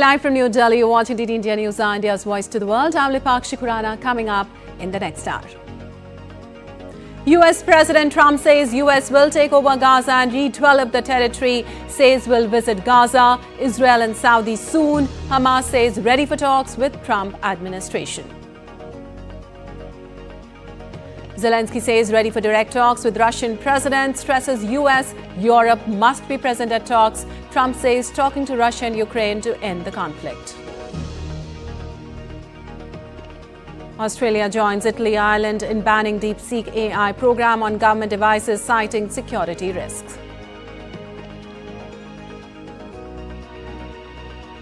Live from New Delhi, you're watching DD India News, India's voice to the world. I'm Lipakshi Khurana, coming up in the next hour. US President Trump says US will take over Gaza and redevelop the territory, says will visit Gaza, Israel and Saudi soon. Hamas says ready for talks with Trump administration. Zelenskyy says ready for direct talks with Russian president, stresses US, Europe must be present at talks. Trump says talking to Russia and Ukraine to end the conflict. Australia joins Italy, Ireland in banning DeepSeek AI program on government devices, citing security risks.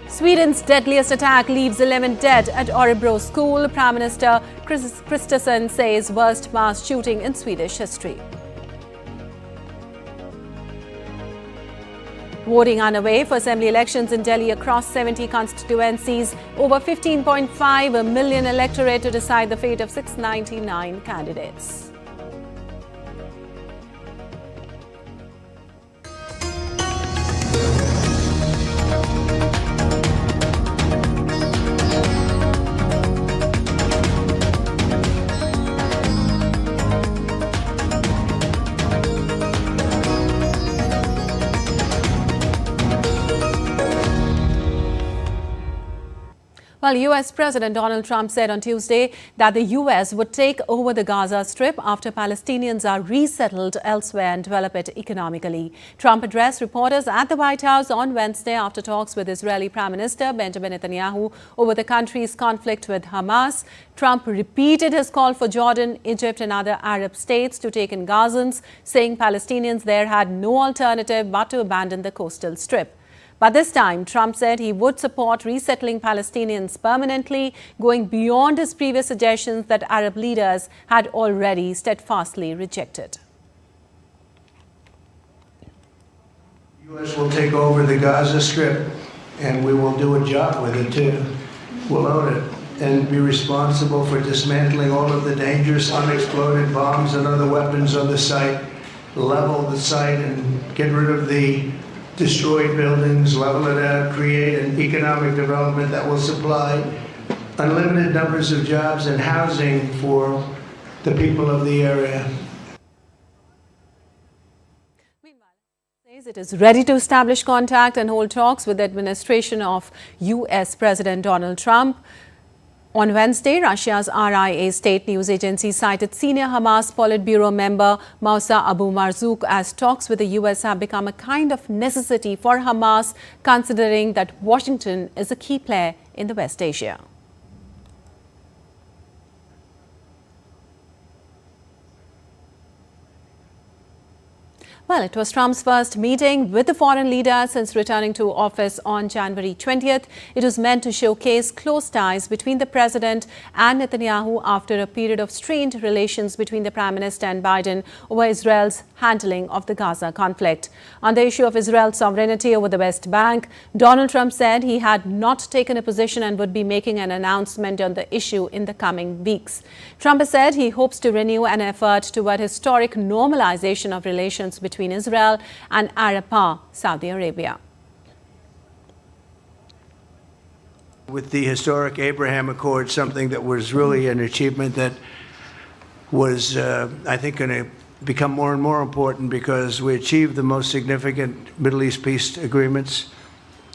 Sweden's deadliest attack leaves 11 dead at Örebro school. Prime Minister Kristersson says worst mass shooting in Swedish history. Voting underway for assembly elections in Delhi across 70 constituencies. Over 15.5 million electorate to decide the fate of 699 candidates. Well, US President Donald Trump said on Tuesday that the US would take over the Gaza Strip after Palestinians are resettled elsewhere and develop it economically. Trump addressed reporters at the White House on Wednesday after talks with Israeli Prime Minister Benjamin Netanyahu over the country's conflict with Hamas. Trump repeated his call for Jordan, Egypt and other Arab states to take in Gazans, saying Palestinians there had no alternative but to abandon the coastal strip. But this time, Trump said he would support resettling Palestinians permanently, going beyond his previous suggestions that Arab leaders had already steadfastly rejected. The U.S. will take over the Gaza Strip, and we will do a job with it, too. We'll own it and be responsible for dismantling all of the dangerous unexploded bombs and other weapons on the site, level the site and get rid of the destroyed buildings, level it out, create an economic development that will supply unlimited numbers of jobs and housing for the people of the area. Meanwhile, it says it is ready to establish contact and hold talks with the administration of US President Donald Trump. On Wednesday, Russia's RIA state news agency cited senior Hamas Politburo member Moussa Abu Marzouk as talks with the US have become a kind of necessity for Hamas, considering that Washington is a key player in the West Asia. Well, it was Trump's first meeting with the foreign leader since returning to office on January 20th. It was meant to showcase close ties between the president and Netanyahu after a period of strained relations between the Prime Minister and Biden over Israel's handling of the Gaza conflict. On the issue of Israel's sovereignty over the West Bank, Donald Trump said he had not taken a position and would be making an announcement on the issue in the coming weeks. Trump has said he hopes to renew an effort toward historic normalization of relations between Israel and Arab power, Saudi Arabia. With the historic Abraham Accord, something that was really an achievement that was, I think, going to become more and more important because we achieved the most significant Middle East peace agreements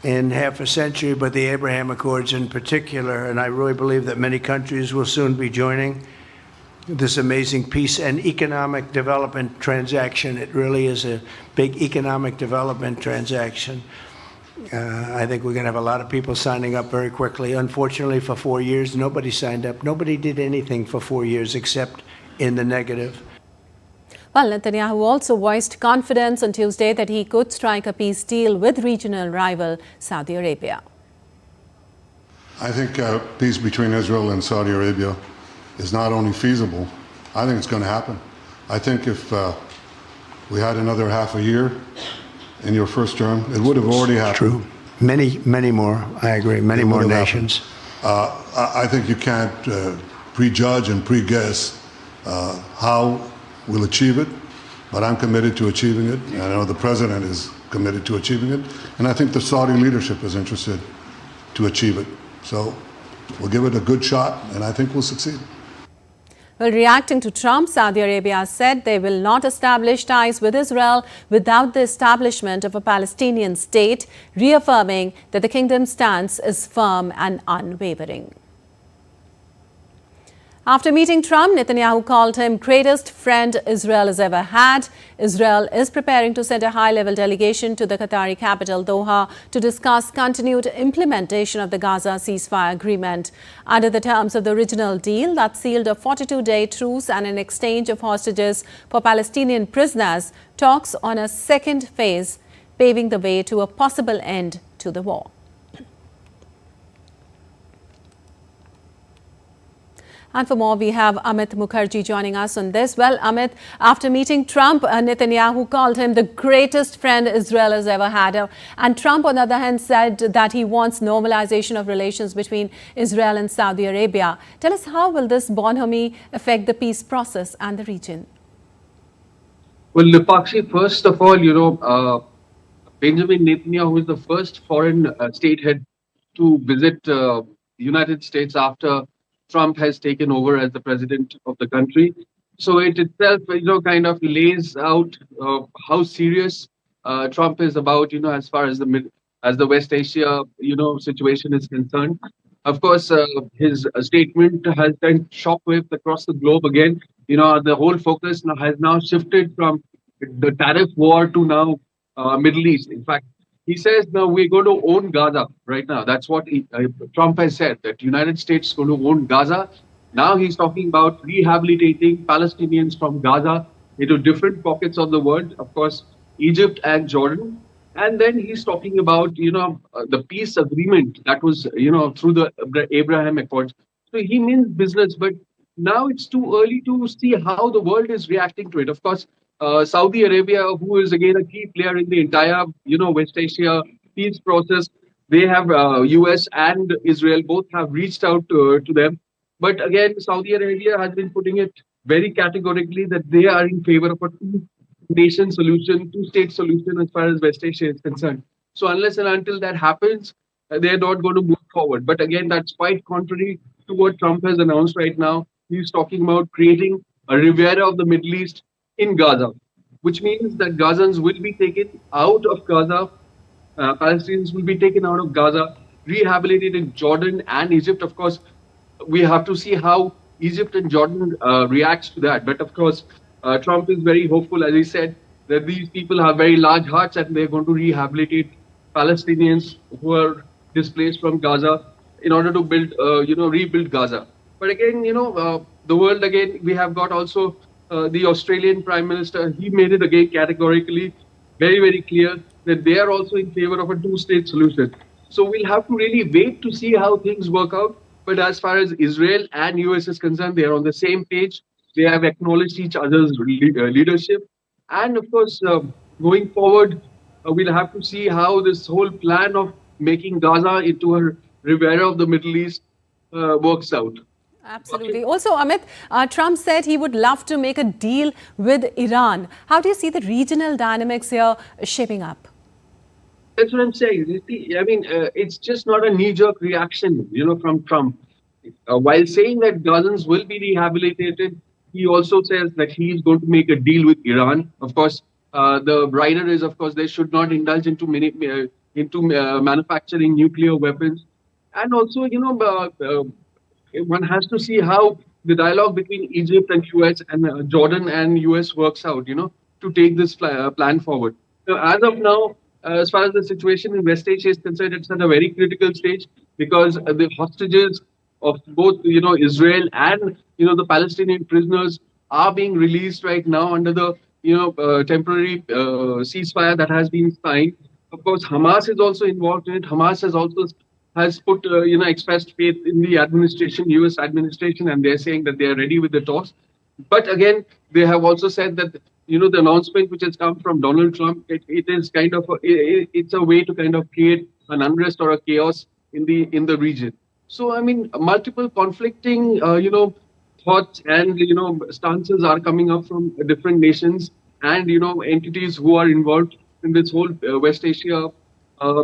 in half a century, but the Abraham Accords in particular, and I really believe that many countries will soon be joining this amazing peace and economic development transaction. It really is a big economic development transaction. I think we're going to have a lot of people signing up very quickly. Unfortunately, for 4 years, nobody signed up. Nobody did anything for 4 years except in the negative. Well, Netanyahu also voiced confidence on Tuesday that he could strike a peace deal with regional rival Saudi Arabia. I think peace between Israel and Saudi Arabia is not only feasible, I think it's going to happen. I think if we had another half a year in your first term, it would have already happened. True. Many more, I agree, many more nations. I think you can't prejudge and pre-guess how we'll achieve it, but I'm committed to achieving it. I know the president is committed to achieving it, and I think the Saudi leadership is interested to achieve it. So we'll give it a good shot, and I think we'll succeed. Well, reacting to Trump, Saudi Arabia said they will not establish ties with Israel without the establishment of a Palestinian state, reaffirming that the kingdom's stance is firm and unwavering. After meeting Trump, Netanyahu called him greatest friend Israel has ever had. Israel is preparing to send a high-level delegation to the Qatari capital, Doha, to discuss continued implementation of the Gaza ceasefire agreement. Under the terms of the original deal that sealed a 42-day truce and an exchange of hostages for Palestinian prisoners, talks on a second phase, paving the way to a possible end to the war. And for more, we have Amit Mukherjee joining us on this. Well, Amit, after meeting Trump, Netanyahu called him the greatest friend Israel has ever had. And Trump, on the other hand, said that he wants normalization of relations between Israel and Saudi Arabia. Tell us, how will this bonhomie affect the peace process and the region? Well, Lipakshi, first of all, Benjamin Netanyahu is the first foreign state head to visit the United States after Trump has taken over as the president of the country. So it itself, kind of lays out how serious Trump is about, as far as the West Asia, situation is concerned. Of course, his statement has sent shockwaves across the globe again. The whole focus has now shifted from the tariff war to now Middle East. In fact, he says, no, we're going to own Gaza right now. That's what Trump has said, that United States is going to own Gaza. Now he's talking about rehabilitating Palestinians from Gaza into different pockets of the world, of course, Egypt and Jordan. And then he's talking about, the peace agreement that was, through the Abraham Accords. So he means business, but now it's too early to see how the world is reacting to it. Of course, Saudi Arabia, who is again a key player in the entire, West Asia peace process, they have US and Israel both have reached out to them. But again, Saudi Arabia has been putting it very categorically that they are in favor of a two-nation solution, two-state solution as far as West Asia is concerned. So unless and until that happens, they're not going to move forward. But again, that's quite contrary to what Trump has announced right now. He's talking about creating a Riviera of the Middle East in Gaza, which means that Gazans will be taken out of Gaza, Palestinians will be taken out of Gaza, rehabilitated in Jordan and Egypt. Of course, we have to see how Egypt and Jordan reacts to that. But of course, Trump is very hopeful, as he said, that these people have very large hearts and they're going to rehabilitate Palestinians who are displaced from Gaza in order to build, rebuild Gaza. But again, the world, again, we have got also the Australian Prime Minister. He made it again categorically very, very clear that they are also in favor of a two-state solution. So we'll have to really wait to see how things work out. But as far as Israel and US is concerned, they are on the same page. They have acknowledged each other's leadership. And of course, going forward, we'll have to see how this whole plan of making Gaza into a Riviera of the Middle East works out. Absolutely. Also, Amit, Trump said he would love to make a deal with Iran. How do you see the regional dynamics here shaping up? That's what I'm saying. You see, I mean, it's just not a knee-jerk reaction, from Trump. While saying that Gazans will be rehabilitated, he also says that he is going to make a deal with Iran. Of course, the rider is, of course, they should not indulge into manufacturing nuclear weapons. And also, one has to see how the dialogue between Egypt and US and Jordan and US works out, to take this plan forward. So as of now, as far as the situation in West Asia is concerned, it's at a very critical stage because the hostages of both, Israel and, the Palestinian prisoners are being released right now under the, temporary ceasefire that has been signed. Of course, Hamas is also involved in it. Hamas has put, expressed faith in the administration, US administration, and they're saying that they are ready with the talks. But again, they have also said that, the announcement which has come from Donald Trump, it is kind of, it's a way to kind of create an unrest or a chaos in the region. So, I mean, multiple conflicting, thoughts and, stances are coming up from different nations and, entities who are involved in this whole West Asia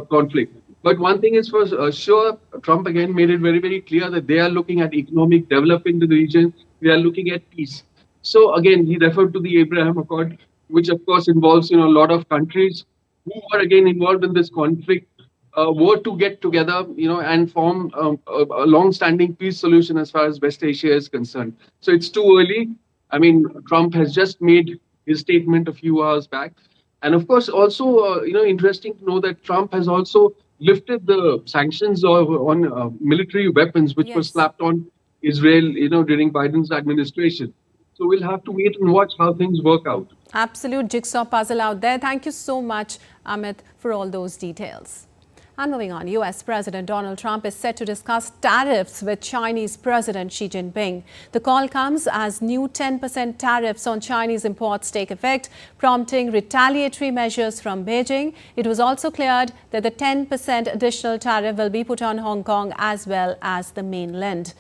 conflict. But one thing is for sure, Trump again made it very, very clear that they are looking at economic development in the region. They are looking at peace. So again, he referred to the Abraham Accord, which of course involves a lot of countries who are again involved in this conflict, were to get together, and form a long-standing peace solution as far as West Asia is concerned. So it's too early. I mean, Trump has just made his statement a few hours back, and of course, also interesting to know that Trump has also lifted the sanctions on military weapons, which were slapped on Israel, during Biden's administration. So we'll have to wait and watch how things work out. Absolute jigsaw puzzle out there. Thank you so much, Amit, for all those details. And moving on, US President Donald Trump is set to discuss tariffs with Chinese President Xi Jinping. The call comes as new 10% tariffs on Chinese imports take effect, prompting retaliatory measures from Beijing. It was also cleared that the 10% additional tariff will be put on Hong Kong as well as the mainland.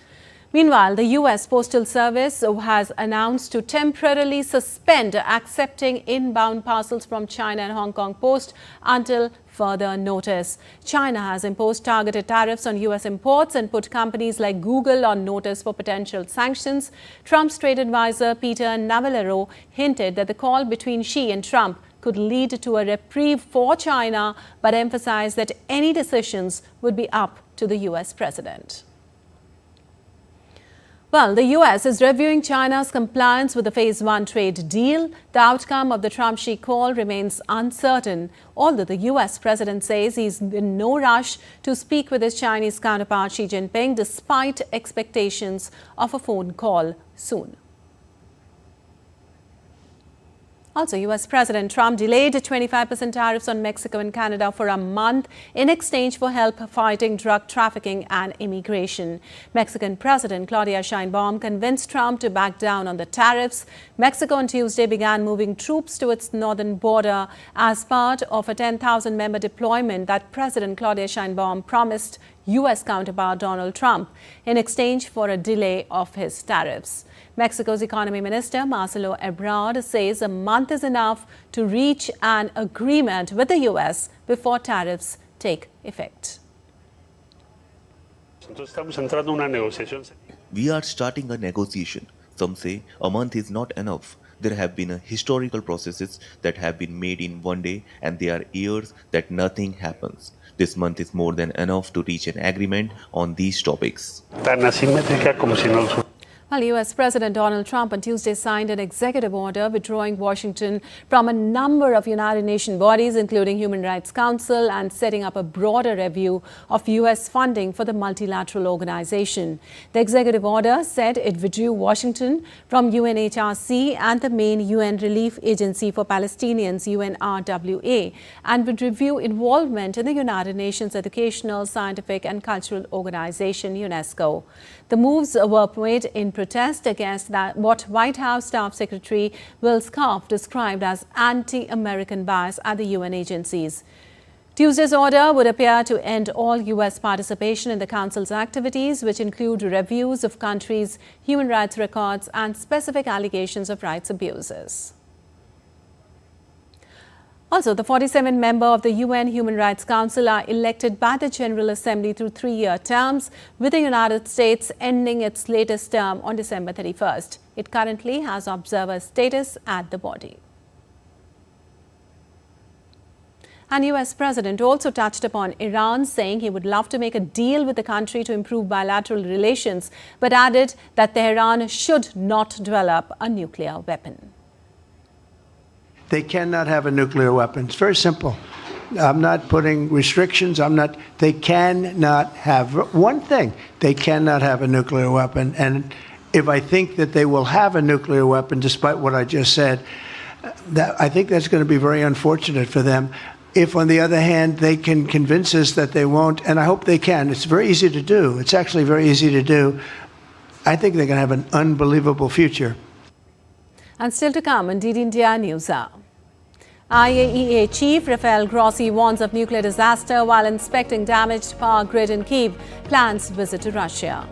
Meanwhile, the US Postal Service has announced to temporarily suspend accepting inbound parcels from China and Hong Kong Post until further notice. China has imposed targeted tariffs on US imports and put companies like Google on notice for potential sanctions. Trump's trade advisor Peter Navarro hinted that the call between Xi and Trump could lead to a reprieve for China, but emphasized that any decisions would be up to the US president. Well, the US is reviewing China's compliance with the Phase 1 trade deal. The outcome of the Trump-Xi call remains uncertain, although the US president says he's in no rush to speak with his Chinese counterpart Xi Jinping, despite expectations of a phone call soon. Also, US President Trump delayed 25% tariffs on Mexico and Canada for a month in exchange for help fighting drug trafficking and immigration. Mexican President Claudia Sheinbaum convinced Trump to back down on the tariffs. Mexico on Tuesday began moving troops to its northern border as part of a 10,000-member deployment that President Claudia Sheinbaum promised US counterpart Donald Trump in exchange for a delay of his tariffs. Mexico's economy minister Marcelo Ebrard says a month is enough to reach an agreement with the US before tariffs take effect. We are starting a negotiation. Some say a month is not enough. There have been historical processes that have been made in one day, and there are years that nothing happens. This month is more than enough to reach an agreement on these topics. Well, US President Donald Trump on Tuesday signed an executive order withdrawing Washington from a number of United Nations bodies, including Human Rights Council, and setting up a broader review of US funding for the multilateral organization. The executive order said it withdrew Washington from UNHRC and the main UN relief agency for Palestinians, UNRWA, and would review involvement in the United Nations Educational, Scientific and Cultural Organization, UNESCO. The moves were made in protest against what White House Staff Secretary Will Scott described as anti-American bias at the UN agencies. Tuesday's order would appear to end all US participation in the Council's activities, which include reviews of countries' human rights records and specific allegations of rights abuses. Also, the 47 members of the UN Human Rights Council are elected by the General Assembly through 3-year terms, with the United States ending its latest term on December 31st. It currently has observer status at the body. And US President also touched upon Iran, saying he would love to make a deal with the country to improve bilateral relations, but added that Tehran should not develop a nuclear weapon. They cannot have a nuclear weapon. It's very simple. I'm not putting restrictions. They cannot have one thing. They cannot have a nuclear weapon. And if I think that they will have a nuclear weapon, despite what I just said, I think that's going to be very unfortunate for them. If, on the other hand, they can convince us that they won't, and I hope they can. It's very easy to do. It's actually very easy to do. I think they're going to have an unbelievable future. And still to come on DD India News Hour. IAEA Chief Rafael Grossi warns of nuclear disaster while inspecting damaged power grid in Kyiv, plans visit to Russia.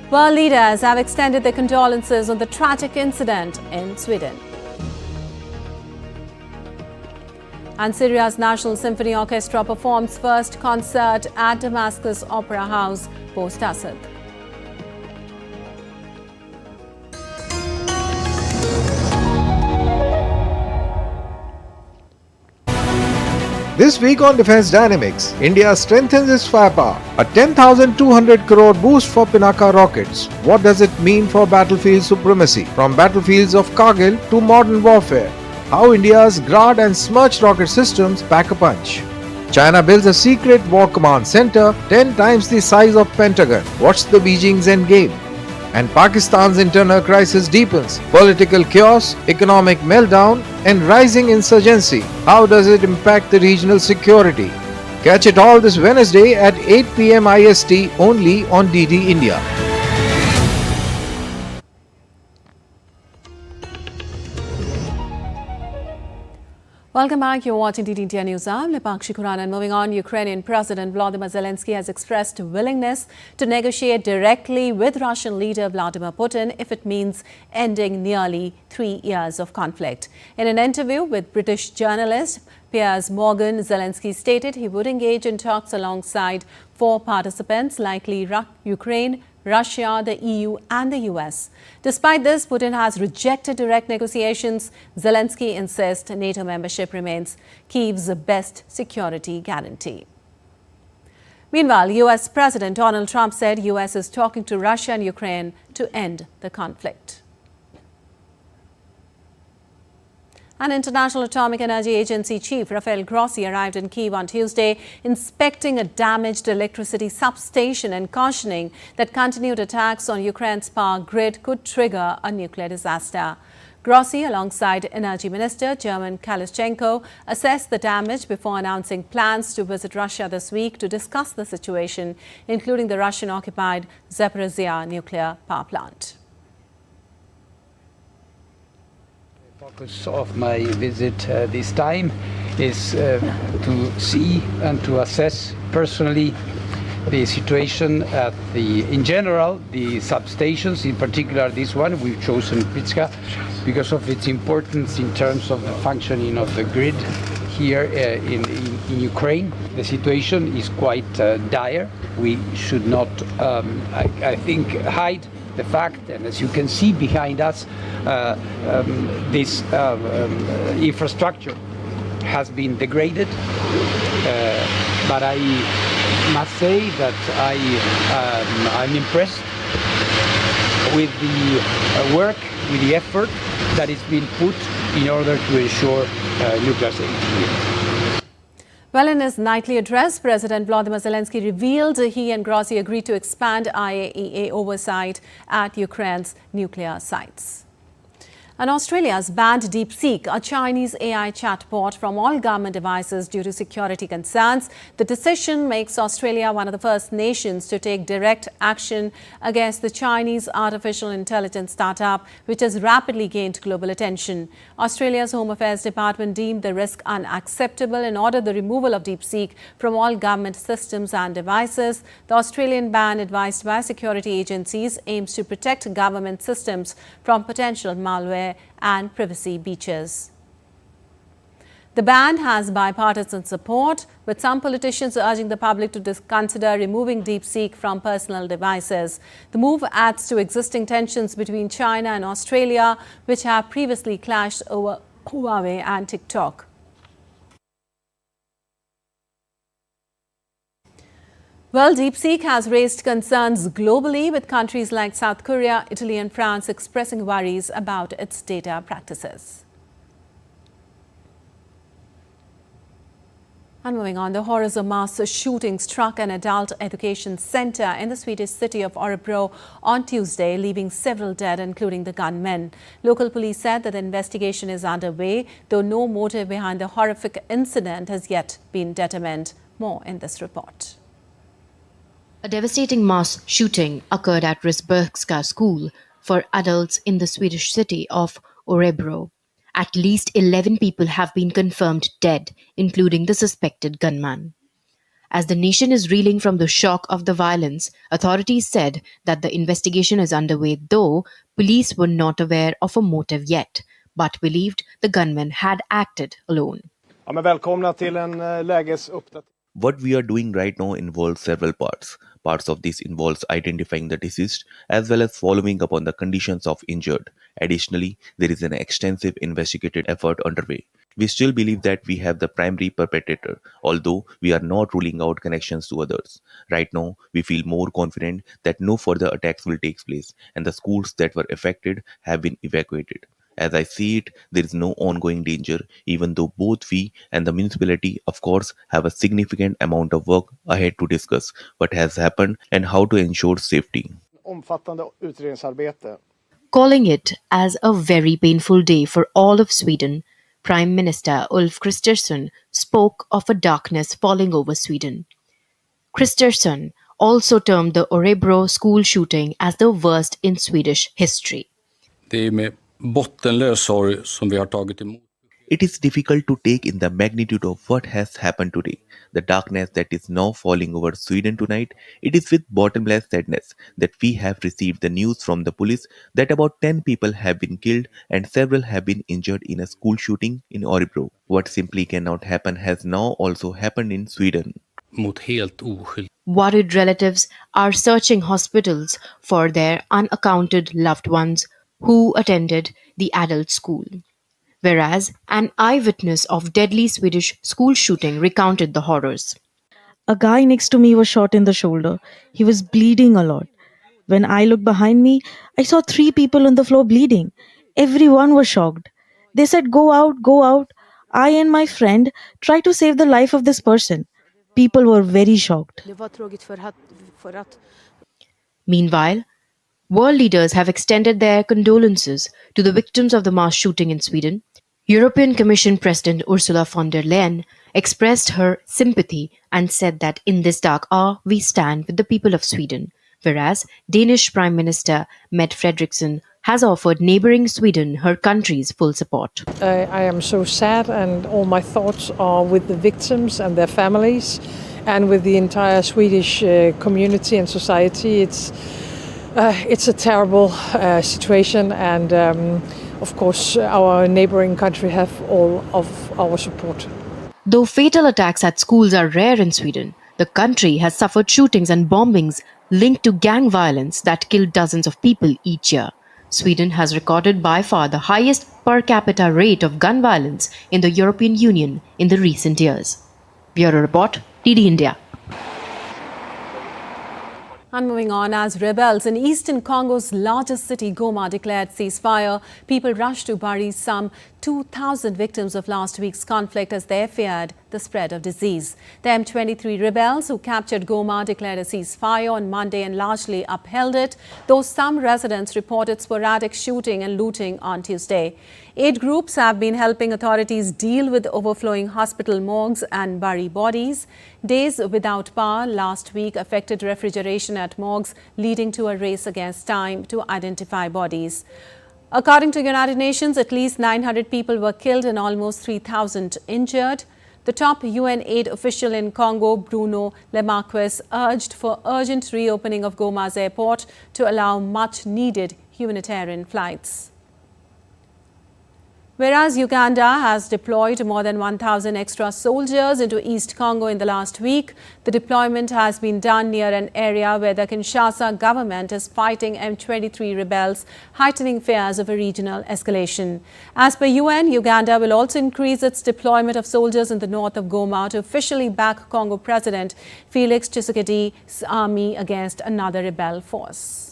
World leaders have extended their condolences on the tragic incident in Sweden. And Syria's National Symphony Orchestra performs first concert at Damascus Opera House post-Assad. This week on Defense Dynamics, India strengthens its firepower. A 10,200 crore boost for Pinaka rockets. What does it mean for battlefield supremacy? From battlefields of Kargil to modern warfare. How India's Grad and Smirch rocket systems pack a punch. China builds a secret war command center 10 times the size of Pentagon. What's the Beijing's endgame? And Pakistan's internal crisis deepens. Political chaos, economic meltdown, and rising insurgency. How does it impact the regional security? Catch it all this Wednesday at 8 p.m. IST only on DD India. Welcome back. You're watching DD India News. I'm Lipakshi Khurana. And moving on, Ukrainian President Volodymyr Zelenskyy has expressed willingness to negotiate directly with Russian leader Vladimir Putin if it means ending nearly 3 years of conflict. In an interview with British journalist Piers Morgan, Zelenskyy stated he would engage in talks alongside 4 participants, likely Ukraine, Russia, the EU and the US. Despite this, Putin has rejected direct negotiations. Zelenskyy insists NATO membership remains Kyiv's best security guarantee. Meanwhile, US President Donald Trump said US is talking to Russia and Ukraine to end the conflict. An International Atomic Energy Agency chief, Rafael Grossi, arrived in Kyiv on Tuesday, inspecting a damaged electricity substation and cautioning that continued attacks on Ukraine's power grid could trigger a nuclear disaster. Grossi, alongside Energy Minister German Kalashchenko, assessed the damage before announcing plans to visit Russia this week to discuss the situation, including the Russian-occupied Zaporizhzhia nuclear power plant. The focus of my visit this time is to see and to assess personally the situation at in general, the substations, in particular this one. We've chosen Pritska because of its importance in terms of the functioning of the grid here in Ukraine. The situation is quite dire. We should not, I think, hide the fact, and as you can see behind us, this infrastructure has been degraded, but I must say that I'm impressed with the work, with the effort that is being put in order to ensure nuclear safety. Well, in his nightly address, President Volodymyr Zelenskyy revealed he and Grossi agreed to expand IAEA oversight at Ukraine's nuclear sites. And Australia has banned DeepSeek, a Chinese AI chatbot, from all government devices due to security concerns. The decision makes Australia one of the first nations to take direct action against the Chinese artificial intelligence startup, which has rapidly gained global attention. Australia's Home Affairs Department deemed the risk unacceptable and ordered the removal of DeepSeek from all government systems and devices. The Australian ban, advised by security agencies, aims to protect government systems from potential malware and privacy breaches. The ban has bipartisan support, with some politicians urging the public to consider removing DeepSeek from personal devices. The move adds to existing tensions between China and Australia, which have previously clashed over Huawei and TikTok. Well, DeepSeek has raised concerns globally, with countries like South Korea, Italy and France expressing worries about its data practices. And moving on, the horrors of mass shooting struck an adult education center in the Swedish city of Örebro on Tuesday, leaving several dead, including the gunmen. Local police said that the investigation is underway, though no motive behind the horrific incident has yet been determined. More in this report. A devastating mass shooting occurred at Risbergska School for adults in the Swedish city of Örebro. At least 11 people have been confirmed dead, including the suspected gunman. As the nation is reeling from the shock of the violence, authorities said that the investigation is underway, though police were not aware of a motive yet, but believed the gunman had acted alone. Ja, men välkomna till en lägesuppdatering. What we are doing right now involves several parts. Parts of this involves identifying the deceased as well as following up on the conditions of injured. Additionally, there is an extensive investigative effort underway. We still believe that we have the primary perpetrator, although we are not ruling out connections to others. Right now, we feel more confident that no further attacks will take place and the schools that were affected have been evacuated. As I see it, there is no ongoing danger, even though both we and the municipality, of course, have a significant amount of work ahead to discuss what has happened and how to ensure safety. Omfattande utredningsarbete. Calling it as a very painful day for all of Sweden, Prime Minister Ulf Kristersson spoke of a darkness falling over Sweden. Kristersson also termed the Örebro school shooting as the worst in Swedish history. Det är med bottenlös sorg som vi har tagit emot. It is difficult to take in the magnitude of what has happened today. The darkness that is now falling over Sweden tonight, it is with bottomless sadness that we have received the news from the police that about 10 people have been killed and several have been injured in a school shooting in Örebro. What simply cannot happen has now also happened in Sweden. Mot helt oskyldiga. Worried relatives are searching hospitals for their unaccounted loved ones who attended the adult school. Whereas an eyewitness of deadly Swedish school shooting recounted the horrors. A guy next to me was shot in the shoulder. He was bleeding a lot. When I looked behind me, I saw 3 people on the floor bleeding. Everyone was shocked. They said, "Go out, go out." I and my friend tried to save the life of this person. People were very shocked. Meanwhile, world leaders have extended their condolences to the victims of the mass shooting in Sweden. European Commission President Ursula von der Leyen expressed her sympathy and said that in this dark hour we stand with the people of Sweden, whereas Danish Prime Minister Mette Frederiksen has offered neighbouring Sweden her country's full support. I am so sad, and all my thoughts are with the victims and their families and with the entire Swedish community and society. It's a terrible situation, and of course our neighbouring country have all of our support. Though fatal attacks at schools are rare in Sweden, the country has suffered shootings and bombings linked to gang violence that kill dozens of people each year. Sweden has recorded by far the highest per capita rate of gun violence in the European Union in the recent years. Bureau Report, DD India. And moving on, as rebels in eastern Congo's largest city, Goma, declared ceasefire, people rushed to bury some 2,000 victims of last week's conflict as they feared the spread of disease. The M23 rebels who captured Goma declared a ceasefire on Monday and largely upheld it, though some residents reported sporadic shooting and looting on Tuesday. 8 groups have been helping authorities deal with overflowing hospital morgues and bury bodies. Days without power last week affected refrigeration at morgues, leading to a race against time to identify bodies. According to United Nations, at least 900 people were killed and almost 3,000 injured. The top UN aid official in Congo, Bruno Lemarquis, urged for urgent reopening of Goma's airport to allow much-needed humanitarian flights. Whereas Uganda has deployed more than 1,000 extra soldiers into East Congo in the last week, the deployment has been done near an area where the Kinshasa government is fighting M23 rebels, heightening fears of a regional escalation. As per UN, Uganda will also increase its deployment of soldiers in the north of Goma to officially back Congo President Felix Tshisekedi's army against another rebel force.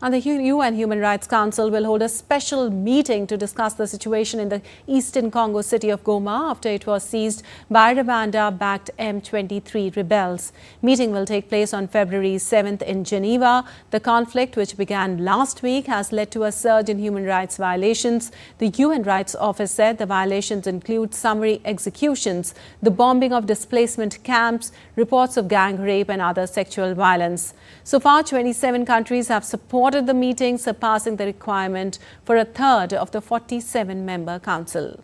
And the UN Human Rights Council will hold a special meeting to discuss the situation in the eastern Congo city of Goma after it was seized by Rwanda-backed M23 rebels. Meeting will take place on February 7th in Geneva. The conflict, which began last week, has led to a surge in human rights violations. The UN Rights Office said the violations include summary executions, the bombing of displacement camps, reports of gang rape and other sexual violence. So far, 27 countries have supported the meeting, surpassing the requirement for a third of the 47-member council.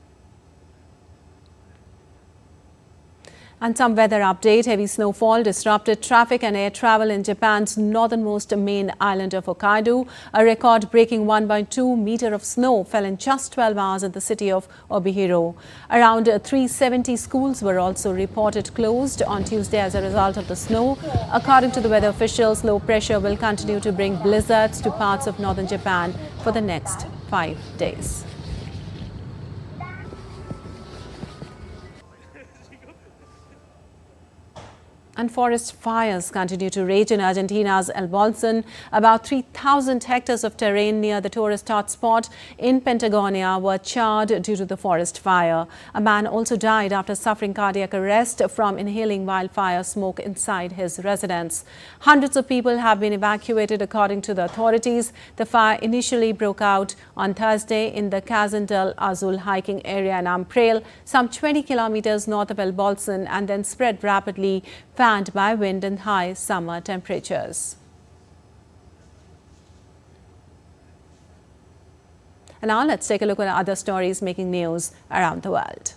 And some weather update. Heavy snowfall disrupted traffic and air travel in Japan's northernmost main island of Hokkaido. A record-breaking 1.2 meter of snow fell in just 12 hours in the city of Obihiro. Around 370 schools were also reported closed on Tuesday as a result of the snow. According to the weather officials, low pressure will continue to bring blizzards to parts of northern Japan for the next 5 days. And forest fires continue to rage in Argentina's El Bolson. About 3,000 hectares of terrain near the tourist hotspot in Patagonia were charred due to the forest fire. A man also died after suffering cardiac arrest from inhaling wildfire smoke inside his residence. Hundreds of people have been evacuated, according to the authorities. The fire initially broke out on Thursday in the Cazan del Azul hiking area in Amprel, some 20 kilometers north of El Bolson, and then spread rapidly, fanned by wind and high summer temperatures. And now let's take a look at other stories making news around the world.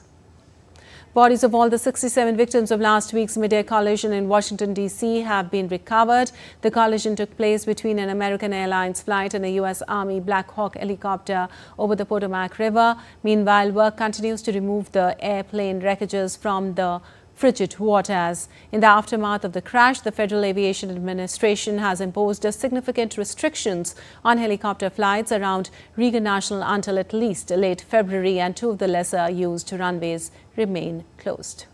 Bodies of all the 67 victims of last week's mid-air collision in Washington, D.C. have been recovered. The collision took place between an American Airlines flight and a U.S. Army Black Hawk helicopter over the Potomac River. Meanwhile, work continues to remove the airplane wreckages from the frigid waters. In the aftermath of the crash, the Federal Aviation Administration has imposed significant restrictions on helicopter flights around Reagan National until at least late February, and two of the lesser used runways remain closed.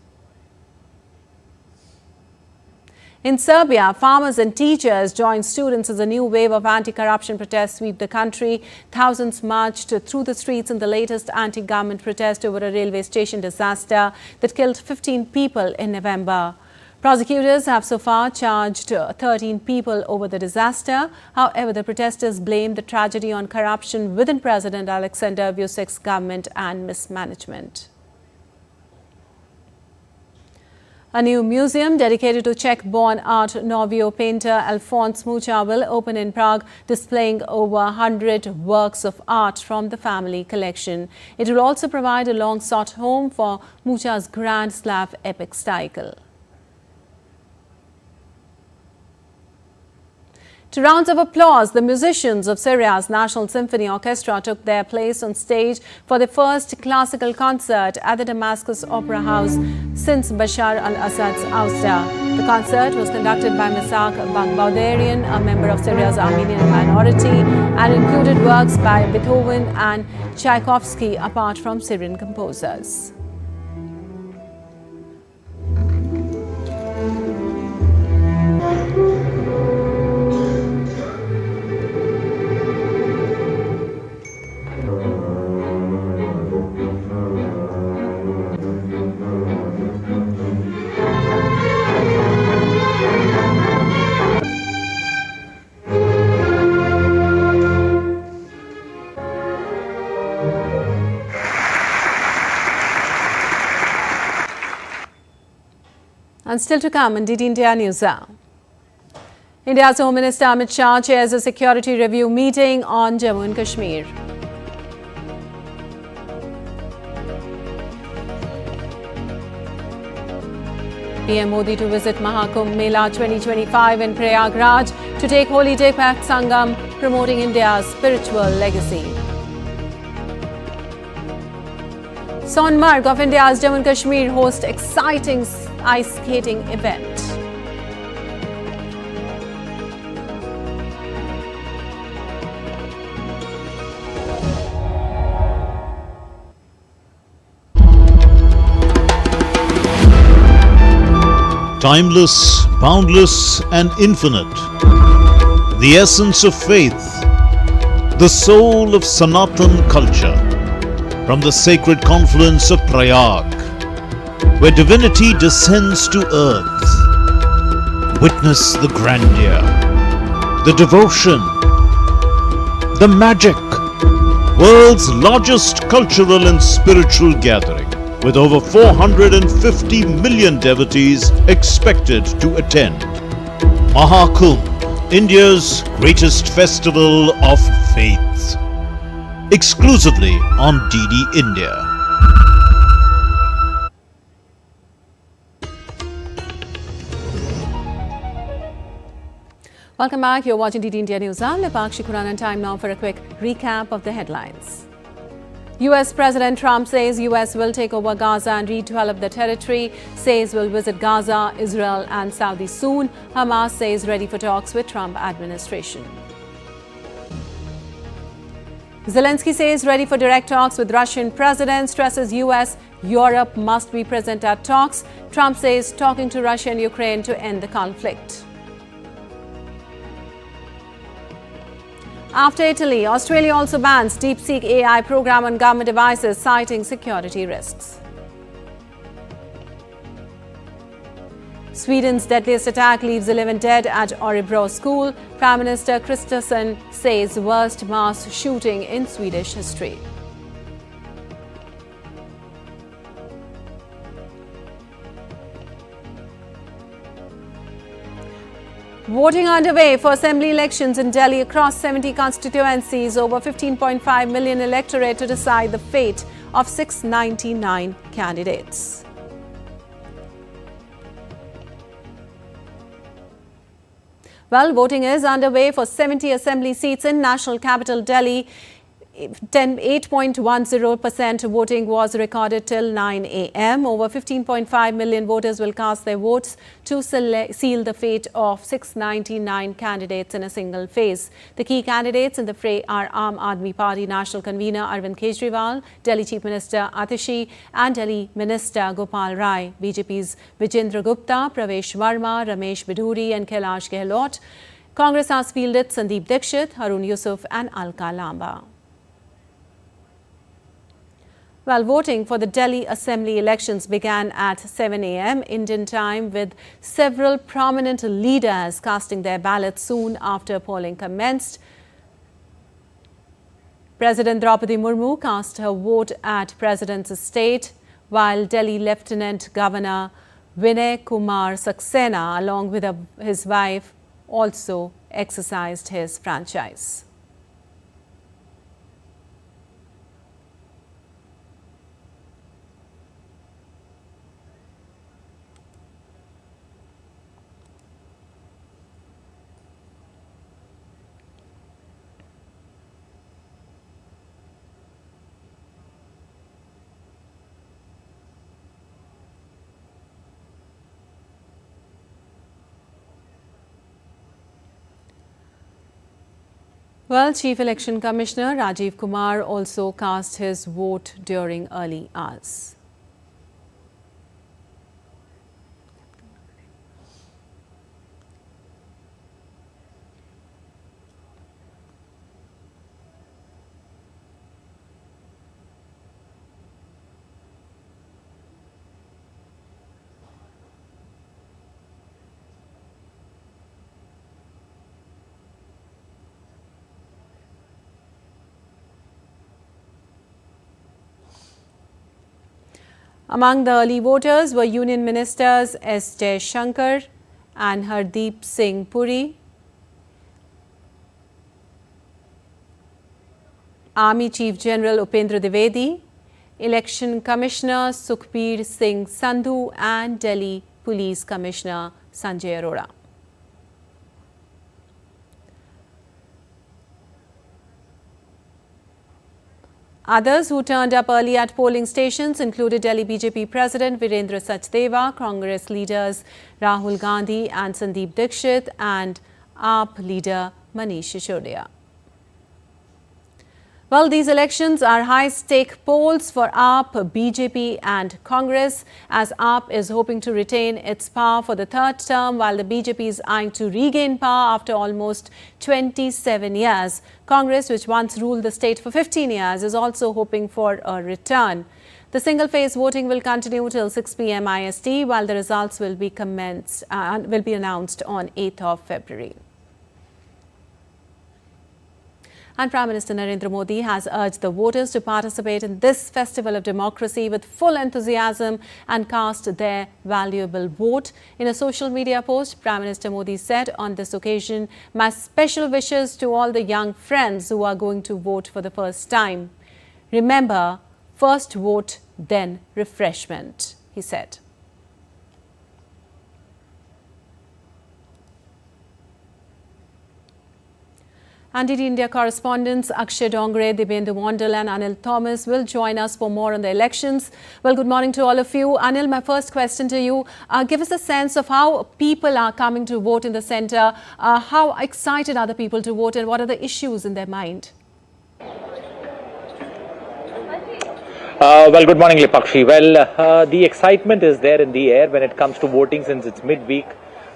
In Serbia, farmers and teachers joined students as a new wave of anti-corruption protests sweep the country. Thousands marched through the streets in the latest anti-government protest over a railway station disaster that killed 15 people in November. Prosecutors have so far charged 13 people over the disaster. However, the protesters blame the tragedy on corruption within President Alexander Vucic's government and mismanagement. A new museum dedicated to Czech-born Art Nouveau painter Alphonse Mucha will open in Prague, displaying over 100 works of art from the family collection. It will also provide a long-sought home for Mucha's Grand Slav epic style. To rounds of applause, the musicians of Syria's National Symphony Orchestra took their place on stage for the first classical concert at the Damascus Opera House since Bashar al-Assad's ouster. The concert was conducted by Misak Baghdadarian, a member of Syria's Armenian minority, and included works by Beethoven and Tchaikovsky, apart from Syrian composers. And still to come on DD India News Hour. India's Home Minister Amit Shah chairs a security review meeting on Jammu and Kashmir. PM Modi to visit Mahakumbh Mela 2025 in Prayagraj to take Holy Day back Sangam, promoting India's spiritual legacy. Sonmarg of India's Jammu and Kashmir hosts exciting ice skating event. Timeless, boundless, and infinite. The essence of faith, the soul of Sanatan culture. From the sacred confluence of Prayag, where divinity descends to earth. Witness the grandeur, the devotion, the magic. World's largest cultural and spiritual gathering, with over 450 million devotees expected to attend. Mahakumbh, India's greatest festival of faith. Exclusively on DD India. Welcome back. You're watching DD India News. I'm Lipakshi Khurana. Time now for a quick recap of the headlines. US President Trump says US will take over Gaza and redevelop the territory, says will visit Gaza, Israel and Saudi soon. Hamas says ready for talks with Trump administration. Zelenskyy says ready for direct talks with Russian president, stresses US, Europe must be present at talks. Trump says talking to Russia and Ukraine to end the conflict. After Italy, Australia also bans DeepSeek AI program on government devices, citing security risks. Sweden's deadliest attack leaves 11 dead at Örebro school. Prime Minister Kristersson says worst mass shooting in Swedish history. Voting underway for assembly elections in Delhi across 70 constituencies, over 15.5 million electorate to decide the fate of 699 candidates. Well, voting is underway for 70 assembly seats in national capital Delhi. 8.10% voting was recorded till 9 a.m. Over 15.5 million voters will cast their votes to seal the fate of 699 candidates in a single phase. The key candidates in the fray are Aam Aadmi Party National Convener Arvind Kejriwal, Delhi Chief Minister Atishi and Delhi Minister Gopal Rai, BJP's Vijendra Gupta, Pravesh Verma, Ramesh Bidhuri and Kailash Gehlot. Congress has fielded Sandeep Dixit, Harun Yusuf and Alka Lamba. Well, voting for the Delhi Assembly elections began at 7 a.m. Indian time, with several prominent leaders casting their ballots soon after polling commenced. President Draupadi Murmu cast her vote at President's estate, while Delhi Lieutenant Governor Vinay Kumar Saxena, along with his wife, also exercised his franchise. Well, Chief Election Commissioner Rajiv Kumar also cast his vote during early hours. Among the early voters were Union Ministers S. Jaishankar and Hardeep Singh Puri, Army Chief General Upendra Dwivedi, Election Commissioner Sukhbir Singh Sandhu and Delhi Police Commissioner Sanjay Arora. Others who turned up early at polling stations included Delhi BJP President Virendra Sachdeva, Congress leaders Rahul Gandhi and Sandeep Dixit, and AAP leader Manish Sisodiya. Well, these elections are high-stake polls for AAP, BJP and Congress, as AAP is hoping to retain its power for the third term, while the BJP is eyeing to regain power after almost 27 years. Congress, which once ruled the state for 15 years, is also hoping for a return. The single-phase voting will continue till 6 p.m. IST, while the results will be announced on 8th of February. And Prime Minister Narendra Modi has urged the voters to participate in this festival of democracy with full enthusiasm and cast their valuable vote. In a social media post, Prime Minister Modi said on this occasion, "My special wishes to all the young friends who are going to vote for the first time. Remember, first vote, then refreshment," he said. And DD India correspondents Akshay Dongre, Dibyendu Mondal and Anil Thomas will join us for more on the elections. Well, good morning to all of you. Anil, my first question to you. Give us a sense of how people are coming to vote in the centre. How excited are the people to vote and what are the issues in their mind? Well, good morning, Lipakshi. Well, the excitement is there in the air when it comes to voting since it's midweek.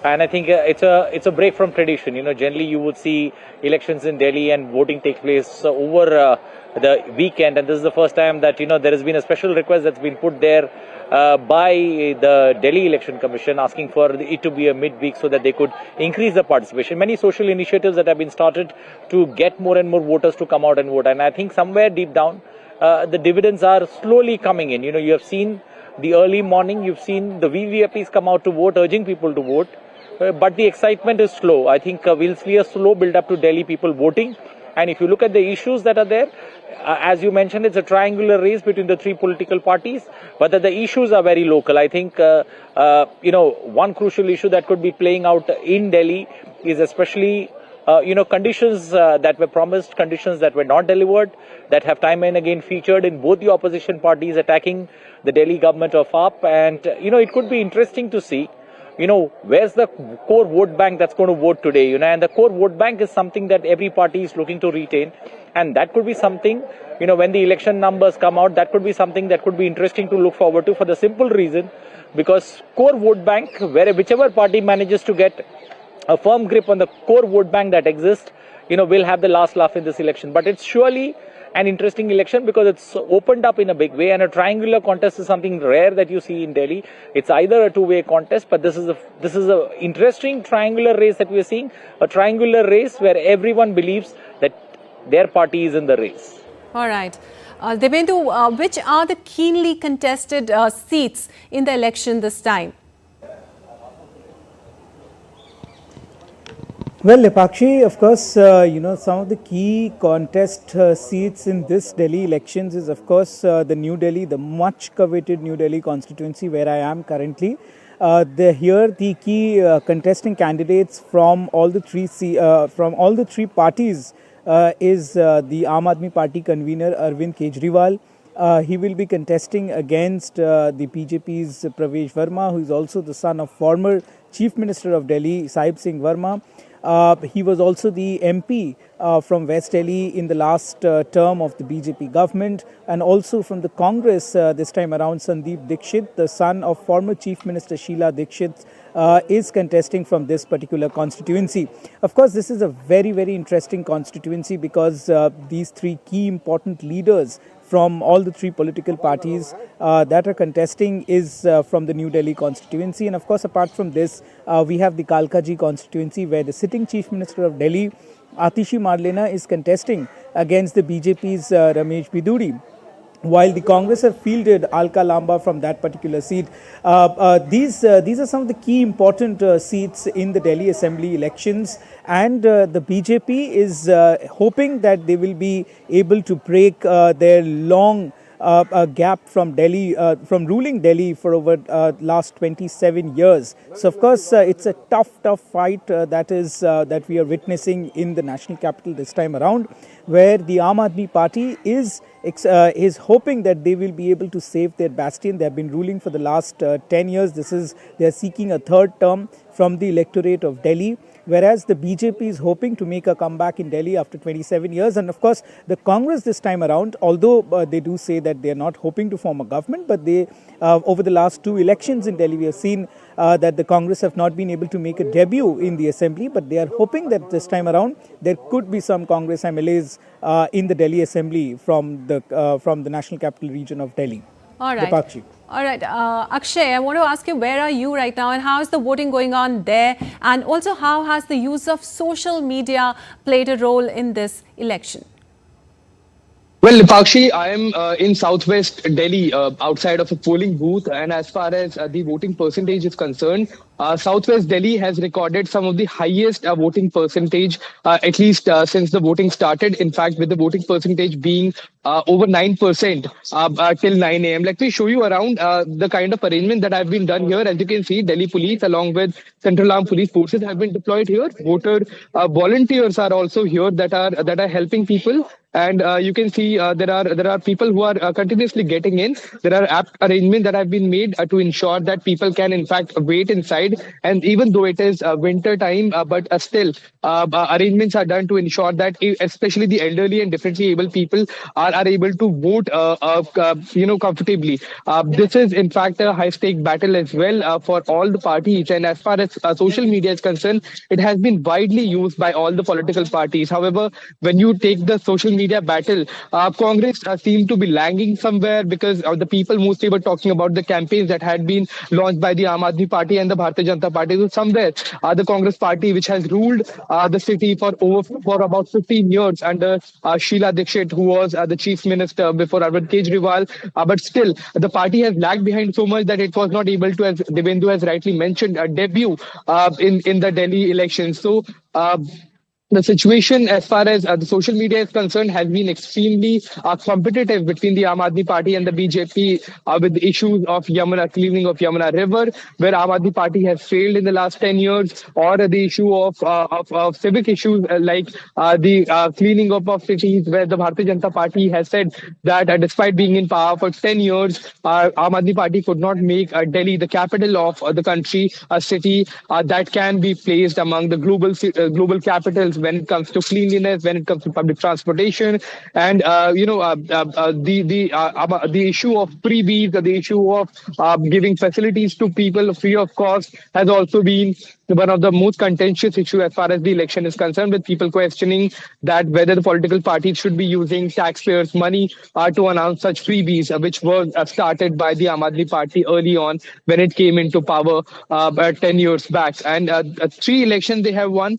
And I think it's a break from tradition. You know, generally you would see elections in Delhi and voting take place over the weekend. And this is the first time that, you know, there has been a special request that's been put there by the Delhi Election Commission asking for it to be a midweek so that they could increase the participation. Many social initiatives that have been started to get more and more voters to come out and vote. And I think somewhere deep down, the dividends are slowly coming in. You know, you have seen the early morning, you've seen the VVIPs come out to vote, urging people to vote. But the excitement is slow. I think we'll see a slow build up to Delhi people voting. And if you look at the issues that are there, as you mentioned, it's a triangular race between the three political parties, but the issues are very local. I think, you know, one crucial issue that could be playing out in Delhi is especially, you know, conditions that were promised, conditions that were not delivered, that have time and again featured in both the opposition parties attacking the Delhi government of AAP. And, you know, it could be interesting to see, you know, where's the core vote bank that's going to vote today, you know, and the core vote bank is something that every party is looking to retain. And that could be something, you know, when the election numbers come out, that could be something that could be interesting to look forward to for the simple reason, because core vote bank, whichever party manages to get a firm grip on the core vote bank that exists, you know, will have the last laugh in this election. But it's surely an interesting election because it's opened up in a big way, and a triangular contest is something rare that you see in Delhi. It's either a two-way contest, but this is a interesting triangular race that we are seeing, a triangular race where everyone believes that their party is in the race. All right. Dibyendu, which are the keenly contested seats in the election this time? Well, Lipakshi, of course, you know, some of the key contest seats in this Delhi elections is, of course, the New Delhi, the much coveted New Delhi constituency where I am currently. Here, the key contesting candidates from all the three parties is the Aam Aadmi Party convener Arvind Kejriwal. He will be contesting against the BJP's Pravesh Verma, who is also the son of former Chief Minister of Delhi, Sahib Singh Verma. He was also the MP from West Delhi in the last term of the BJP government, and also from the Congress this time around. Sandeep Dixit, the son of former Chief Minister Sheila Dixit, is contesting from this particular constituency. Of course, this is a very, very interesting constituency because these three key important leaders from all the three political parties that are contesting is from the New Delhi constituency. And of course, apart from this, we have the Kalkaji constituency where the sitting Chief Minister of Delhi, Atishi Marlena, is contesting against the BJP's Ramesh Biduri, while the Congress have fielded Alka Lamba from that particular seat. These are some of the key important seats in the Delhi Assembly elections, and the BJP is hoping that they will be able to break their long gap from Delhi, from ruling Delhi for over last 27 years. So of course it's a tough fight that we are witnessing in the national capital this time around, where the Aam Aadmi Party is hoping that they will be able to save their bastion. They have been ruling for the last 10 years. They are seeking a third term from the electorate of Delhi, whereas the BJP is hoping to make a comeback in Delhi after 27 years. And of course, the Congress this time around, although they do say that they are not hoping to form a government, but they, over the last two elections in Delhi, we have seen that the Congress have not been able to make a debut in the assembly, but they are hoping that this time around there could be some Congress MLAs in the Delhi assembly from the national capital region of Delhi. All right. Lipakshi. All right. Akshay, I want to ask you, where are you right now and how is the voting going on there? And also, how has the use of social media played a role in this election? Well, Lipakshi, I am in southwest Delhi, outside of a polling booth. And as far as the voting percentage is concerned, Southwest Delhi has recorded some of the highest voting percentage, at least since the voting started. In fact, with the voting percentage being over 9% till 9 a.m. Let me show you around the kind of arrangement that have been done here. As you can see, Delhi police along with Central Armed Police Forces have been deployed here. Voter volunteers are also here that are helping people. And you can see there are people who are continuously getting in. There are apt arrangements that have been made to ensure that people can in fact wait inside. And even though it is winter time, but still arrangements are done to ensure that especially the elderly and differently able people are able to vote comfortably. This is in fact a high stake battle as well for all the parties. And as far as social media is concerned, it has been widely used by all the political parties. However, when you take the social media battle, Congress seemed to be lagging somewhere because the people mostly were talking about the campaigns that had been launched by the Aam Aadmi Party and the Bharatiya Janata Party. So somewhere the Congress Party, which has ruled the city for about 15 years under Sheila Dikshit, who was the chief minister before Arvind Kejriwal, but still the party has lagged behind so much that it was not able to, as Devendu has rightly mentioned, debut in the Delhi elections. So the situation as far as the social media is concerned has been extremely competitive between the Aam Aadmi Party and the BJP with the issues of cleaning of Yamuna River, where Aam Aadmi Party has failed in the last 10 years, or the issue of civic issues like the cleaning up of cities, where the Bharatiya Janata Party has said that despite being in power for 10 years, Aam Aadmi Party could not make Delhi, the capital of the country, a city that can be placed among the global capitals when it comes to cleanliness, when it comes to public transportation, and the issue of freebies, the issue of giving facilities to people free of cost has also been one of the most contentious issues as far as the election is concerned, with people questioning that whether the political parties should be using taxpayers' money to announce such freebies, which was started by the Aam Aadmi Party early on when it came into power 10 years back. And 3 elections they have won,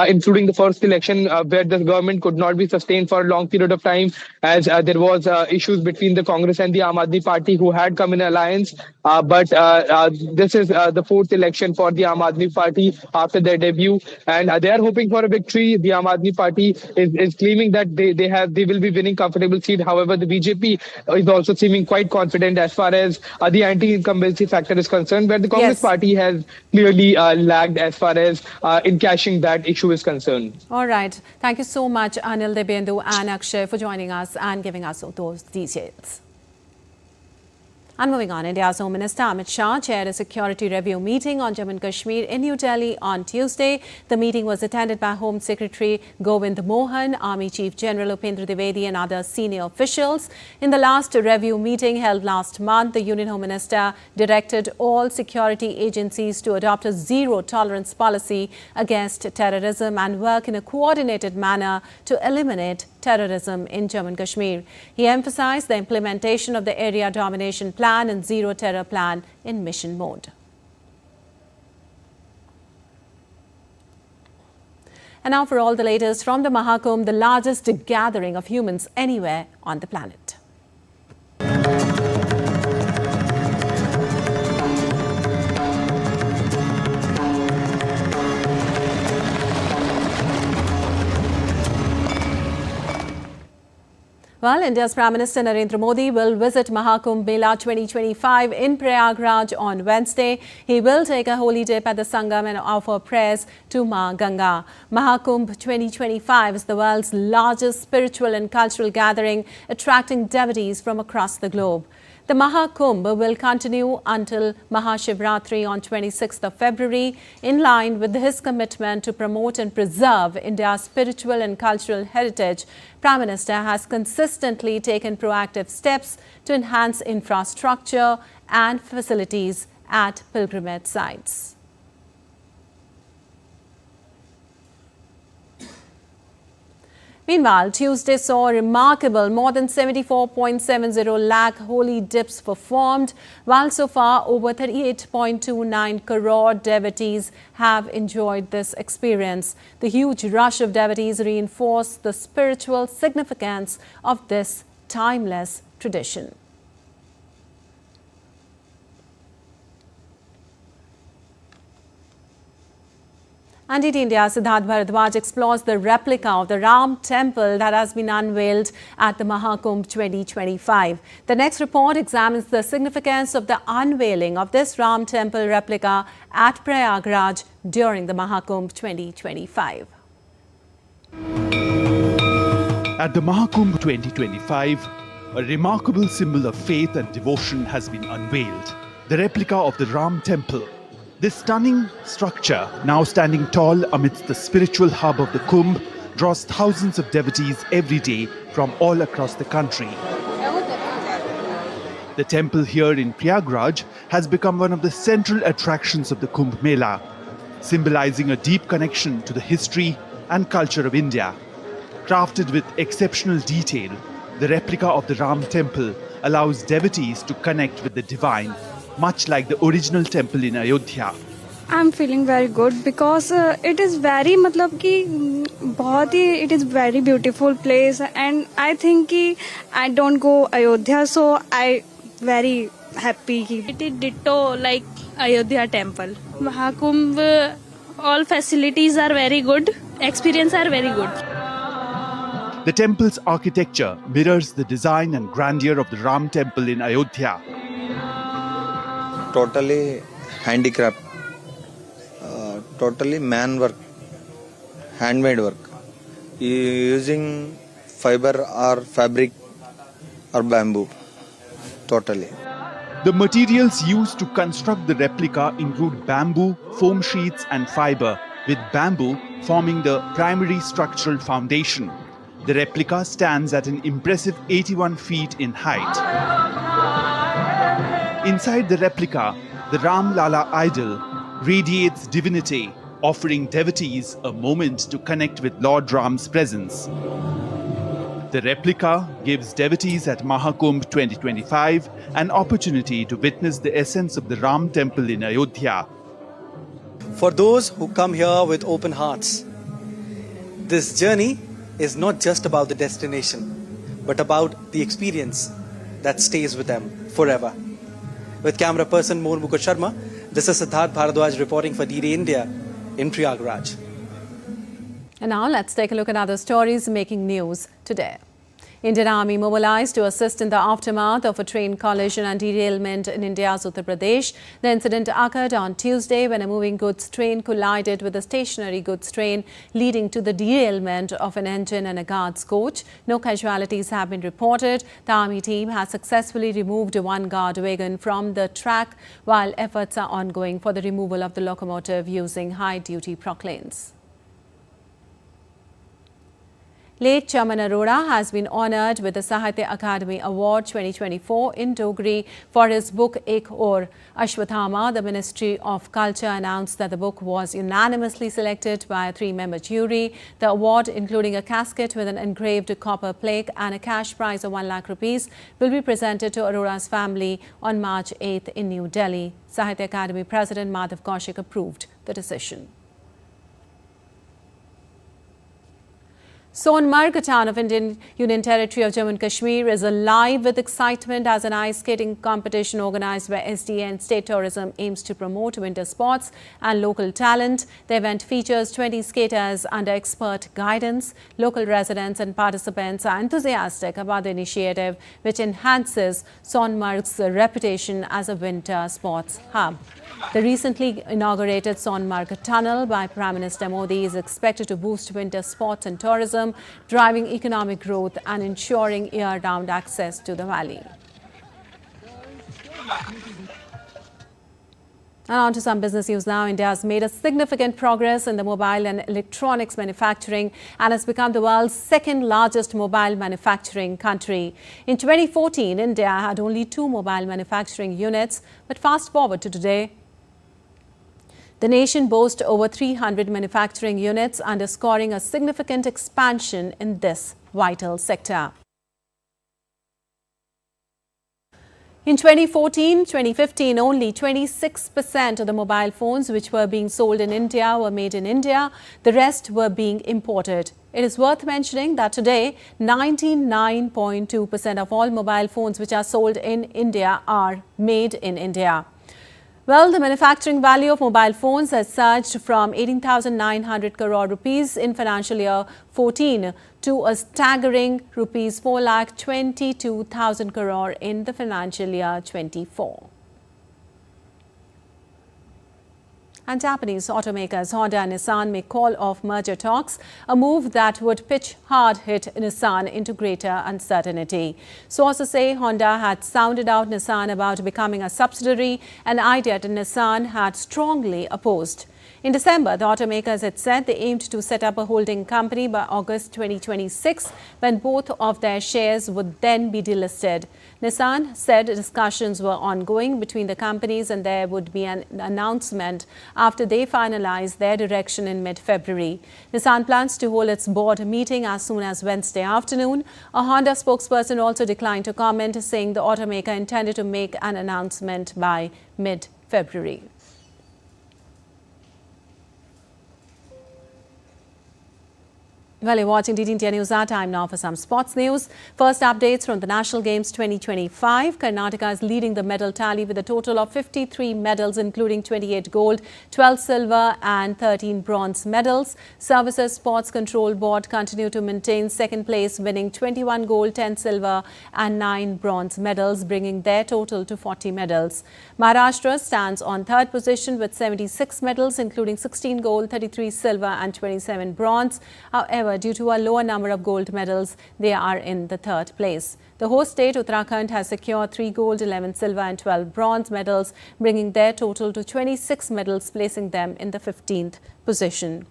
including the first election where the government could not be sustained for a long period of time, as there was issues between the Congress and the Aam Aadmi Party, who had come in alliance. But this is the 4th election for the Aam Aadmi Party after their debut, and they are hoping for a victory. The Aam Aadmi Party is claiming that they will be winning comfortable seat. However, the BJP is also seeming quite confident as far as the anti-incumbency factor is concerned, where the Congress Party has clearly lagged as far as in cashing that issue is concerned. All right. Thank you so much, Anil, Debendu and Akshay, for joining us and giving us those details. And moving on, India's Home Minister Amit Shah chaired a security review meeting on Jammu and Kashmir in New Delhi on Tuesday. The meeting was attended by Home Secretary Govind Mohan, Army Chief General Upendra Dwivedi and other senior officials. In the last review meeting held last month, the Union Home Minister directed all security agencies to adopt a zero-tolerance policy against terrorism and work in a coordinated manner to eliminate terrorism in Jammu and Kashmir. He emphasized the implementation of the Area Domination Plan and Zero Terror Plan in mission mode. And now for all the latest from the Mahakumbh, the largest gathering of humans anywhere on the planet. Well, India's Prime Minister Narendra Modi will visit Mahakumbh Mela 2025 in Prayagraj on Wednesday. He will take a holy dip at the Sangam and offer prayers to Ma Ganga. Mahakumbh 2025 is the world's largest spiritual and cultural gathering, attracting devotees from across the globe. The Mahakumbh will continue until Mahashivratri on 26th of February. In line with his commitment to promote and preserve India's spiritual and cultural heritage, Prime Minister has consistently taken proactive steps to enhance infrastructure and facilities at pilgrimage sites. Meanwhile, Tuesday saw a remarkable more than 74.70 lakh holy dips performed, while so far over 38.29 crore devotees have enjoyed this experience. The huge rush of devotees reinforced the spiritual significance of this timeless tradition. And in India, Siddharth Bharadwaj explores the replica of the Ram temple that has been unveiled at the Mahakumbh 2025. The next report examines the significance of the unveiling of this Ram temple replica at Prayagraj during the Mahakumbh 2025. At the Mahakumbh 2025, a remarkable symbol of faith and devotion has been unveiled, the replica of the Ram temple. This stunning structure, now standing tall amidst the spiritual hub of the Kumbh, draws thousands of devotees every day from all across the country. The temple here in Prayagraj has become one of the central attractions of the Kumbh Mela, symbolizing a deep connection to the history and culture of India. Crafted with exceptional detail, the replica of the Ram temple allows devotees to connect with the divine, much like the original temple in Ayodhya. I'm feeling very good because it is very it is very beautiful place, and I think I don't go Ayodhya, so I very happy. It is ditto like Ayodhya temple. Mahakumbh, all facilities are very good, experience are very good. The temple's architecture mirrors the design and grandeur of the Ram temple in Ayodhya. Totally handicraft, totally man work, handmade work, using fiber or fabric or bamboo, totally. The materials used to construct the replica include bamboo, foam sheets and fiber, with bamboo forming the primary structural foundation. The replica stands at an impressive 81 feet in height. Inside the replica, the Ram Lala idol radiates divinity, offering devotees a moment to connect with Lord Ram's presence. The replica gives devotees at Mahakumbh 2025 an opportunity to witness the essence of the Ram temple in Ayodhya. For those who come here with open hearts, this journey is not just about the destination, but about the experience that stays with them forever. With camera person Mohan Mukut Sharma, this is Siddharth Bharadwaj reporting for D-Day India in Prayagraj. And now let's take a look at other stories making news today. Indian Army mobilized to assist in the aftermath of a train collision and derailment in India's Uttar Pradesh. The incident occurred on Tuesday when a moving goods train collided with a stationary goods train, leading to the derailment of an engine and a guard's coach. No casualties have been reported. The Army team has successfully removed one guard wagon from the track, while efforts are ongoing for the removal of the locomotive using high-duty proclanes. Late Chaman Arora has been honoured with the Sahitya Akademi Award 2024 in Dogri for his book Ek Aur Ashwathama. The Ministry of Culture announced that the book was unanimously selected by a 3-member jury. The award, including a casket with an engraved copper plaque and a cash prize of 1 lakh rupees, will be presented to Arora's family on March 8th in New Delhi. Sahitya Akademi President Madhav Kaushik approved the decision. Sonmarg, a town of Indian Union Territory of Jammu and Kashmir, is alive with excitement as an ice skating competition organized by SDA and State Tourism aims to promote winter sports and local talent. The event features 20 skaters under expert guidance. Local residents and participants are enthusiastic about the initiative, which enhances Sonmarg's reputation as a winter sports hub. The recently inaugurated Sonmarg Tunnel by Prime Minister Modi is expected to boost winter sports and tourism, driving economic growth and ensuring year-round access to the valley. And on to some business news now. India has made a significant progress in the mobile and electronics manufacturing and has become the world's second largest mobile manufacturing country. In 2014, India had only 2 mobile manufacturing units, but fast forward to today, the nation boasts over 300 manufacturing units, underscoring a significant expansion in this vital sector. In 2014-2015, only 26% of the mobile phones which were being sold in India were made in India. The rest were being imported. It is worth mentioning that today, 99.2% of all mobile phones which are sold in India are made in India. Well, the manufacturing value of mobile phones has surged from 18,900 crore rupees in financial year 14 to a staggering rupees 4,22,000 crore in the financial year 24. And Japanese automakers Honda and Nissan may call off merger talks, a move that would pitch hard-hit Nissan into greater uncertainty. Sources say Honda had sounded out Nissan about becoming a subsidiary, an idea that Nissan had strongly opposed. In December, the automakers had said they aimed to set up a holding company by August 2026, when both of their shares would then be delisted. Nissan said discussions were ongoing between the companies and there would be an announcement after they finalized their direction in mid-February. Nissan plans to hold its board meeting as soon as Wednesday afternoon. A Honda spokesperson also declined to comment, saying the automaker intended to make an announcement by mid-February. Well, you're watching DD India News. Our time now for some sports news. First updates from the National Games 2025. Karnataka is leading the medal tally with a total of 53 medals, including 28 gold, 12 silver and 13 bronze medals. Services Sports Control Board continue to maintain second place, winning 21 gold, 10 silver and 9 bronze medals, bringing their total to 40 medals. Maharashtra stands on third position with 76 medals, including 16 gold, 33 silver and 27 bronze. However, due to a lower number of gold medals, they are in the third place. The host state, Uttarakhand, has secured 3 gold, 11 silver and 12 bronze medals, bringing their total to 26 medals, placing them in the 15th position.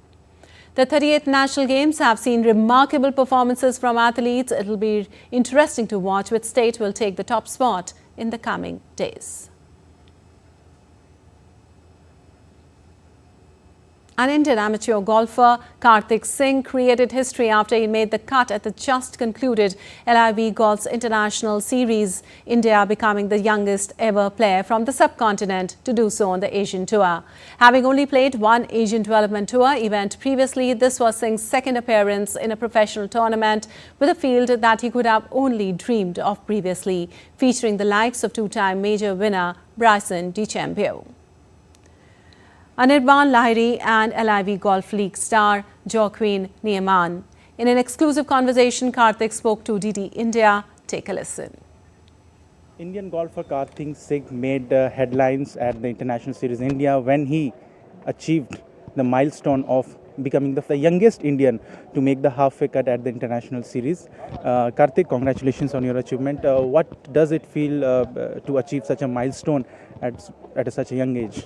The 38th National Games have seen remarkable performances from athletes. It will be interesting to watch which state will take the top spot in the coming days. An Indian amateur golfer, Karthik Singh, created history after he made the cut at the just concluded LIV Golf's International Series, India becoming the youngest ever player from the subcontinent to do so on the Asian Tour. Having only played one Asian Development Tour event previously, this was Singh's second appearance in a professional tournament with a field that he could have only dreamed of previously, featuring the likes of two-time major winner Bryson DeChambeau. Anirban Lahiri and LIV Golf League star Joaquin Niemann. In an exclusive conversation, Karthik spoke to DD India. Take a listen. Indian golfer Karthik Singh made headlines at the International Series India when he achieved the milestone of becoming the youngest Indian to make the halfway cut at the International Series. Karthik, congratulations on your achievement. What does it feel to achieve such a milestone at such a young age?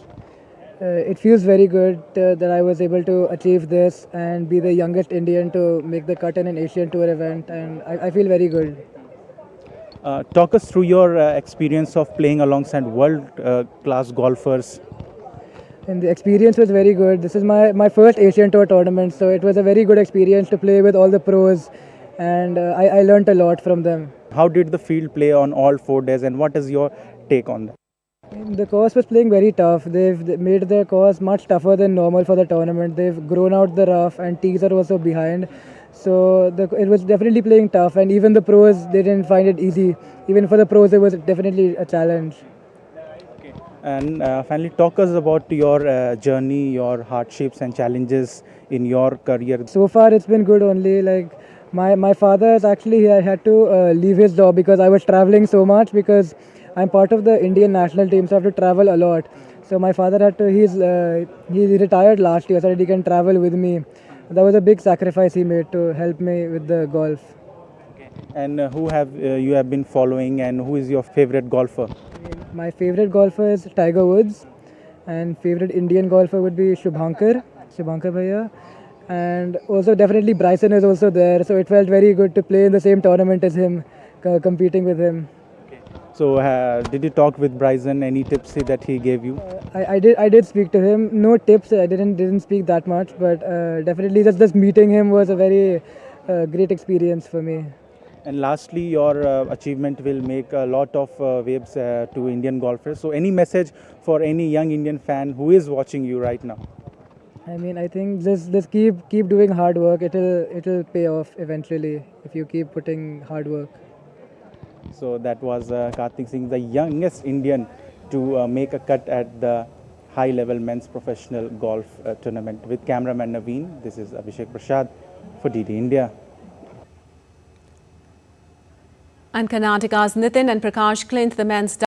It feels very good that I was able to achieve this and be the youngest Indian to make the cut in an Asian Tour event, and I feel very good. Talk us through your experience of playing alongside world-class golfers. And the experience was very good. This is my first Asian Tour tournament, so it was a very good experience to play with all the pros, and I learnt a lot from them. How did the field play on all 4 days, and what is your take on that? The course was playing very tough. They've made the course much tougher than normal for the tournament. They've grown out the rough and tees are also behind. So it was definitely playing tough, and even the pros, they didn't find it easy. Even for the pros, it was definitely a challenge. Okay. And finally, talk us about your journey, your hardships and challenges in your career. So far, it's been good only. Like my father has actually had to leave his job because I was traveling so much, because I'm part of the Indian national team, so I have to travel a lot. So my father had to, he retired last year so that he can travel with me. That was a big sacrifice he made to help me with the golf. Okay. And who have you have been following, and who is your favorite golfer? My favorite golfer is Tiger Woods, and favorite Indian golfer would be Shubhankar Bhaiya. And also definitely Bryson is also there, so it felt very good to play in the same tournament as him, competing with him. So did you talk with Bryson? Any tips that he gave you? I did speak to him. No tips. I didn't speak that much, but definitely just meeting him was a very great experience for me. And lastly, your achievement will make a lot of waves to Indian golfers. So any message for any young Indian fan who is watching you right now? I mean, I think just keep doing hard work. It'll pay off eventually if you keep putting hard work. So that was Karthik Singh, the youngest Indian to make a cut at the high-level men's professional golf tournament. With cameraman Naveen, this is Abhishek Prasad for DD India. And Karnataka's Nitin and Prakash clinched the men's